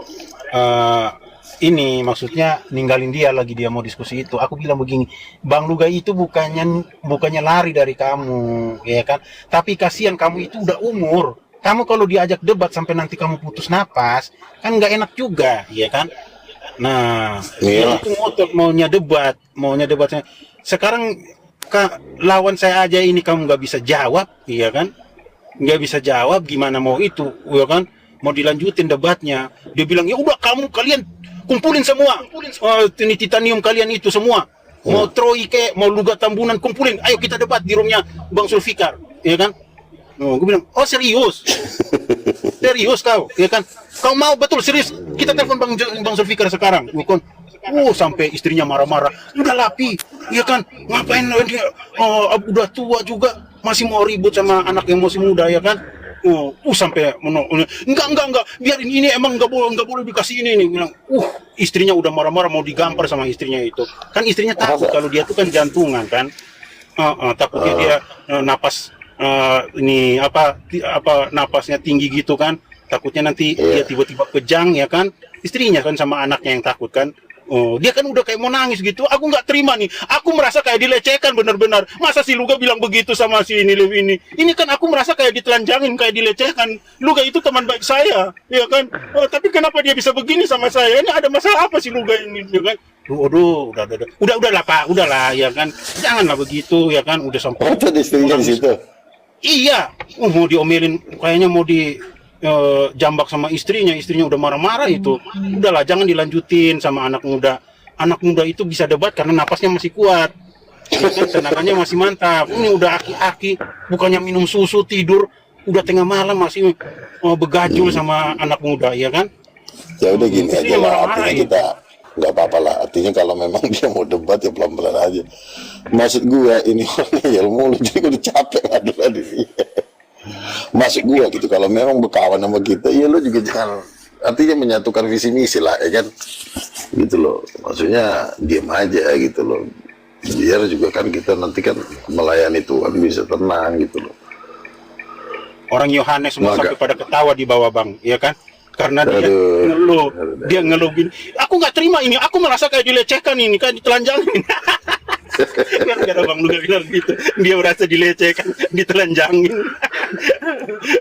ini maksudnya ninggalin dia lagi dia mau diskusi itu. Aku bilang begini, Bang Luga itu bukannya lari dari kamu, ya kan? Tapi kasihan kamu itu udah umur. Kamu kalau diajak debat sampai nanti kamu putus napas, kan nggak enak juga, ya kan? Nah, Iya. itu ngotot maunya debat. Sekarang lawan saya aja ini kamu nggak bisa jawab, iya kan? Nggak bisa jawab, gimana mau itu, ya kan? Mau dilanjutin debatnya, dia bilang ya udah kalian kumpulin semua, ini titanium kalian itu semua, mau Troy kayak mau Luga Tambunan kumpulin, ayo kita debat di roomnya Bang Zulfikar, ya kan? Oh, gue bilang, oh serius, serius kau, ya kan? Kau mau betul serius? Kita telepon Bang Zulfikar sekarang, bukan? Sampai istrinya marah-marah, udah lapi, ya kan? Ngapain dia? Udah tua juga, masih mau ribut sama anak yang masih muda, ya kan? Sampai enggak, biarin ini emang nggak boleh dikasih ini nih, bilang, istrinya udah marah-marah mau digampar sama istrinya itu, kan istrinya takut kalau dia tuh kan jantungan kan, takutnya dia napas ini apa napasnya tinggi gitu kan, takutnya nanti dia tiba-tiba kejang, ya kan, istrinya kan sama anaknya yang takut kan. Dia kan udah kayak mau nangis gitu. Aku nggak terima nih. Aku merasa kayak dilecehkan benar-benar. Masa si Luga bilang begitu sama si ini. Ini kan aku merasa kayak ditelanjangin, kayak dilecehkan. Luga itu teman baik saya, ya kan. Tapi kenapa dia bisa begini sama saya? Ini ada masalah apa si Luga ini, ya kan? Udahlah Pak, udahlah, ya kan. Janganlah begitu, ya kan. Udah sampai. Itu istrinya di situ. Iya, mau diomelin, kayaknya mau di jambak sama istrinya udah marah-marah itu. Udahlah, jangan dilanjutin sama anak muda. Anak muda itu bisa debat karena napasnya masih kuat, ya kan, tenaganya masih mantap. Ini udah aki-aki, bukannya minum susu tidur, udah tengah malam masih begajul sama anak muda, ya kan? Ya udah gini aja lah, artinya gitu. kita nggak apa-apa lah. Artinya kalau memang dia mau debat ya pelan-pelan aja. Maksud gue ini ngeyel mulu, jadi gue udah capek ngadu-ngadu dia. Masuk gua gitu, kalau memang berkawan sama kita, ya lo juga jangan, artinya menyatukan visi misi lah, ya kan, gitu loh. Maksudnya diam aja gitu loh, biar juga kan kita nanti kan melayani Tuhan bisa tenang gitu loh. Orang Yohanes semua sampai pada ketawa di bawah Bang, ya kan? Karena dia ngeluh gini. Aku nggak terima ini, aku merasa kayak dilecehkan ini, kayak ditelanjangin. Gara-gara Bang Luga bilang gitu, dia merasa dilecehkan, ditelanjangin.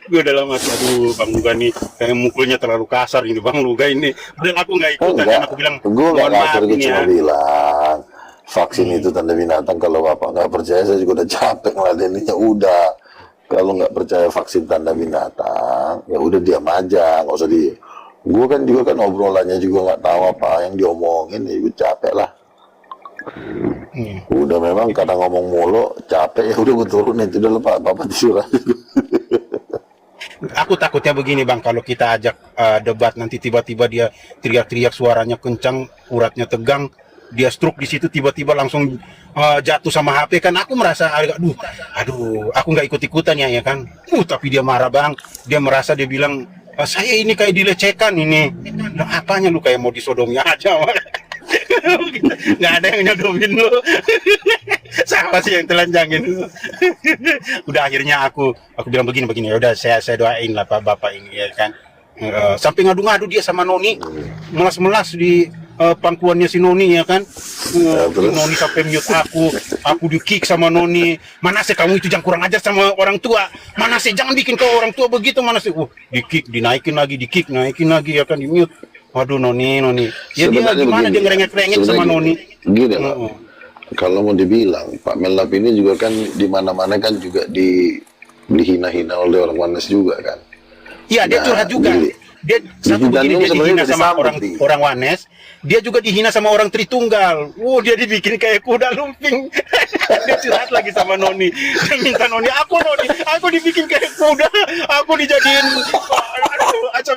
Gue udah lama, aduh Bang Luga nih kayak mukulnya terlalu kasar ini Bang Luga ini. Udah aku nggak ikutan, kan aku bilang, gue nggak kasar, gue cuma ya. bilang vaksin itu tanda binatang. Kalau Bapak nggak percaya, saya juga udah capek ngeladeninnya. Udah, kalau nggak percaya vaksin tanda binatang, ya udah diam aja, nggak usah di. Gue kan juga kan obrolannya juga nggak tahu apa yang diomongin, ya gue capek lah. Udah memang kadang ngomong mulu, capek, ya udah gue turunin, udah lupa Bapak tidur aja. Aku takutnya begini Bang, kalau kita ajak debat nanti tiba-tiba dia teriak-teriak, suaranya kencang, uratnya tegang, dia stroke di situ, tiba-tiba langsung jatuh sama HP kan. Aku merasa aduh, aku nggak ikut-ikutan ya kan. Tapi dia marah Bang, dia merasa, dia bilang saya ini kayak dilecehkan ini. Nah, apanya lu kayak mau disodomi aja? Nggak ada yang nyodomin lu. Siapa sih yang telanjangin lu? Udah akhirnya aku bilang begini, ya udah saya doain lah Pak Bapak ini, ya kan. Sampai ngadu-ngadu dia sama Noni, melas-melas di pangkuannya si Noni, ya kan. Noni sampai mute aku di kick sama Noni. Mana sih kamu itu jangan kurang ajar sama orang tua. Mana sih jangan bikin kau orang tua begitu, mana sih. Di kick, dinaikin lagi, di kick, naikin lagi, ya kan, di mute. Waduh Noni. Ya dia gimana, dia ngerengek-rengek sama Noni. Gini loh, kalau mau dibilang Pak Melap ini juga kan di mana-mana kan juga dihina-hina oleh orang Wanes juga kan. Iya, dia curhat juga. Dia satu begini, dia dihina sama orang Wanes, dia juga dihina sama orang Tritunggal. Dia dibikin kayak kuda lumping. Dia curhat lagi sama Noni. Dia minta Noni, aku dibikin kayak kuda, aku dijadiin aduh,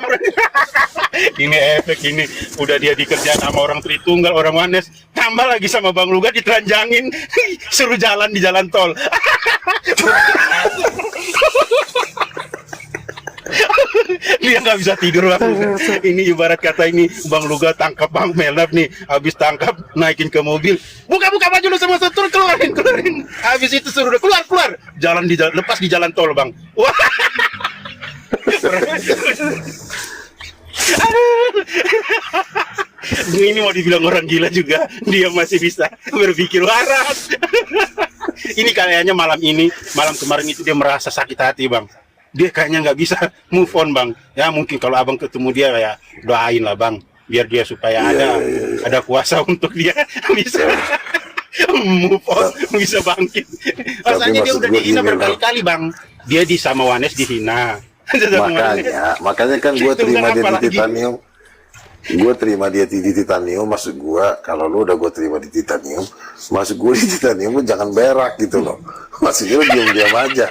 ini efek ini. Udah dia dikerjain sama orang Tritunggal, orang Wanes, tambah lagi sama Bang Luga ditelanjangin, suruh jalan di jalan tol. Dia nggak bisa tidur Bang. Ini ibarat kata ini Bang Luga tangkap Bang Melap nih, habis tangkap naikin ke mobil, buka baju lu semua, setur, keluarin. Habis itu suruh keluar, lepas di jalan tol Bang. Wah. Ini mau dibilang orang gila juga, dia masih bisa berpikir waras. Ini kayaknya malam kemarin itu dia merasa sakit hati Bang. Dia kayaknya nggak bisa move on Bang. Ya mungkin kalau abang ketemu dia ya doain lah Bang. biar dia supaya ada kuasa untuk dia bisa move on, bisa bangkit. Rasanya dia maksud udah gua dihina gini, berkali-kali bang, dia di sama Wanes dihina. makanya kan gue Itu terima kan dia apa di lagi? titanium. Gue terima dia di titanium, maksud gue kalau lu udah gue terima di titanium, maksud gue di titanium lu jangan berak gitu loh. Maksudnya lu diam-diam aja.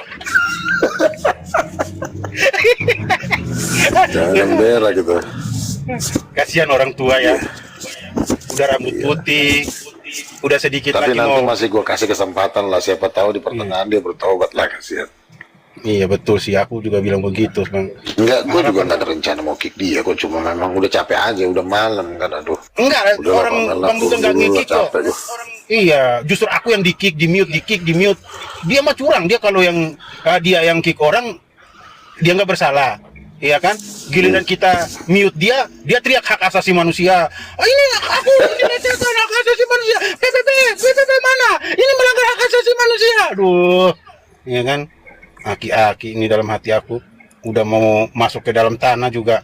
Jangan berak gitu. Kasihan orang tua ya, udah rambut putih, udah sedikit Tapi lagi nanti mau. masih gue kasih kesempatan lah, siapa tahu di pertengahan dia bertobat lah, kasihan. Iya betul sih, aku juga bilang begitu bang. Enggak, gue juga nggak ada rencana mau kick dia, gue cuma memang udah capek aja, udah malam kan, aduh. Enggak, Udah orang bang Duga nggak nge-kick kok. capek gua. Iya, justru aku yang di-kick, di-mute. Dia mah curang, dia kalau yang dia yang kick orang, dia nggak bersalah. Iya kan? Giliran kita mute dia teriak hak asasi manusia. Ini aku dilecehkan hak asasi manusia. PPP mana? Ini melanggar hak asasi manusia. Aduh, iya kan? Aki-aki ini dalam hati aku udah mau masuk ke dalam tanah juga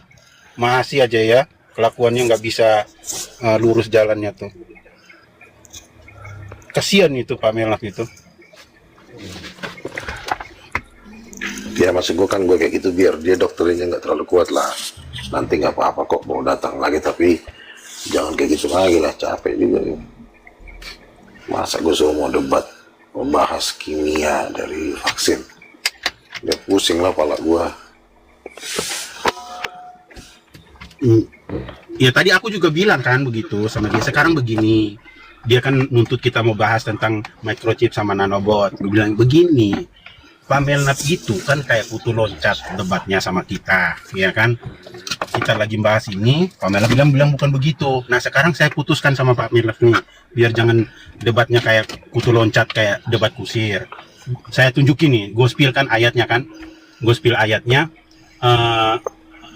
masih aja ya kelakuannya nggak bisa lurus jalannya tuh. Kasihan itu Pak Melnak itu. Ya maksud gue kan gue kayak gitu biar dia doktrinnya nggak terlalu kuat lah. Nanti nggak apa-apa kok mau datang lagi, tapi jangan kayak gitu lagi lah, capek juga nih. Masa gue suruh mau debat membahas kimia dari vaksin, dia pusing lah pala gue. Ya tadi aku juga bilang kan begitu sama dia. Sekarang begini, dia kan nuntut kita mau bahas tentang microchip sama nanobot. Gue bilang begini, Pak Melnak itu kan kayak kutu loncat debatnya sama kita, ya kan? Kita lagi bahas ini, Pak Melnak bilang bukan begitu. Nah sekarang saya putuskan sama Pak Melnak nih, biar jangan debatnya kayak kutu loncat, kayak debat kusir. Saya tunjukin nih, gue spillkan ayatnya kan, gue spill ayatnya.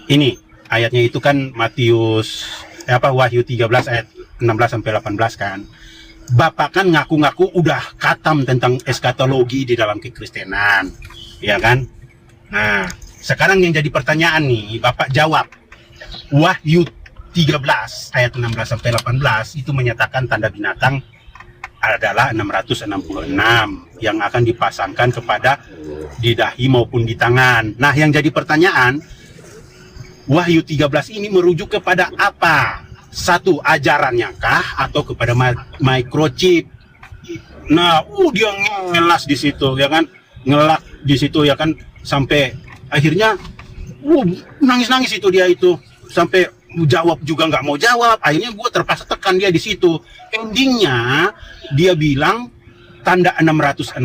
Ini ayatnya itu kan Matius Wahyu 13 ayat 16 sampai 18 kan. Bapak kan ngaku-ngaku udah katam tentang eskatologi di dalam kekristenan, ya kan? Nah, sekarang yang jadi pertanyaan nih, Bapak jawab. Wahyu 13 ayat 16 sampai 18 itu menyatakan tanda binatang adalah 666 yang akan dipasangkan kepada di dahi maupun di tangan. Nah, yang jadi pertanyaan, Wahyu 13 ini merujuk kepada apa? Satu, ajarannya kah atau kepada microchip? Nah, dia ngelas di situ ya kan, ngelak di situ ya kan, sampai akhirnya nangis-nangis itu dia itu, sampai jawab juga nggak mau jawab. Akhirnya gue terpaksa tekan dia di situ. Endingnya dia bilang tanda 666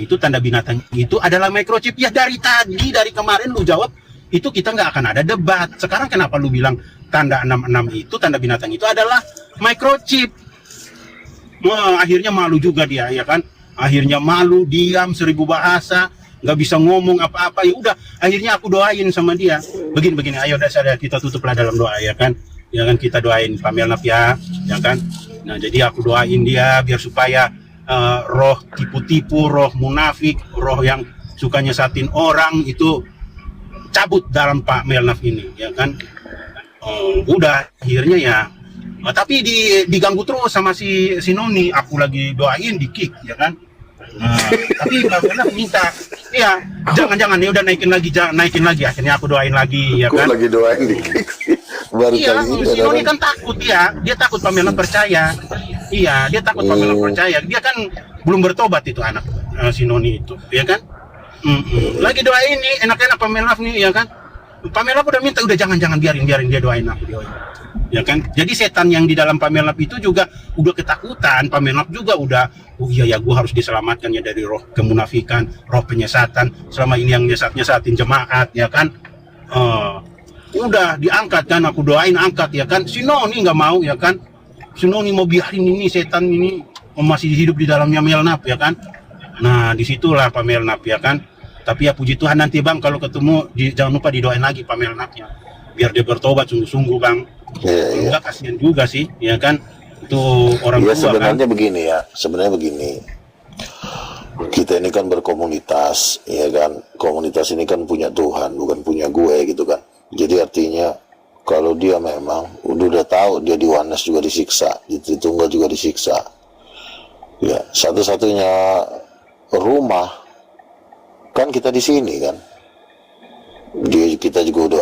itu, tanda binatang itu adalah microchip. Ya dari tadi, dari kemarin lu jawab itu kita nggak akan ada debat. Sekarang kenapa lu bilang tanda 66 itu, tanda binatang itu adalah microchip? Wah, akhirnya malu juga dia ya kan. Akhirnya malu, diam, 1000 bahasa, nggak bisa ngomong apa-apa. Ya udah, akhirnya aku doain sama dia. Begini, ayo dasar kita tutuplah dalam doa ya kan. Ya kan, kita doain Pak Melnak ya kan. Nah, jadi aku doain dia biar supaya roh tipu-tipu, roh munafik, roh yang suka nyesatin orang itu cabut dalam Pak Melnak ini ya kan. Udah akhirnya ya, tapi diganggu terus sama si Noni. Aku lagi doain di kick ya kan. Tapi Pak Melnak minta ya jangan ya udah naikin lagi. Akhirnya aku doain lagi ya kan. Aku lagi doain di kick sih. Baru Iya, kali ini si Noni kan takut ya, dia takut Pak Melnak percaya. Iya, dia takut Pak Melnak percaya. Dia kan belum bertobat itu anak si Noni itu, ya kan? Lagi doain nih, enak-enak Pak Melnak nih, ya kan? Pak Melnak udah minta, udah jangan biarin dia doain aku, ya kan? Jadi setan yang di dalam Pak Melnak itu juga udah ketakutan. Pak Melnak juga udah, iya ya, gue harus diselamatkan ya dari roh kemunafikan, roh penyesatan. Selama ini yang nyesatin jemaat, ya kan? Udah diangkat kan, aku doain angkat ya kan. Si Noni nggak mau ya kan. Si Noni mau biarin ini setan ini masih hidup di dalamnya Melnak ya kan. Nah disitulah Pak Melnak ya kan. Tapi ya puji Tuhan nanti Bang kalau ketemu jangan lupa didoain lagi Pak Melnaknya biar dia bertobat sungguh-sungguh Bang. Enggak kasihan juga sih ya kan. Itu orang tua sebenarnya kan. begini ya, sebenarnya begini. Kita ini kan berkomunitas, ya kan. Komunitas ini kan punya Tuhan, bukan punya gue gitu kan. Jadi artinya kalau dia memang udah tahu dia di Wanes juga disiksa, di Tritunggal juga disiksa. Ya, satu-satunya rumah kan kita di sini kan. Kita juga udah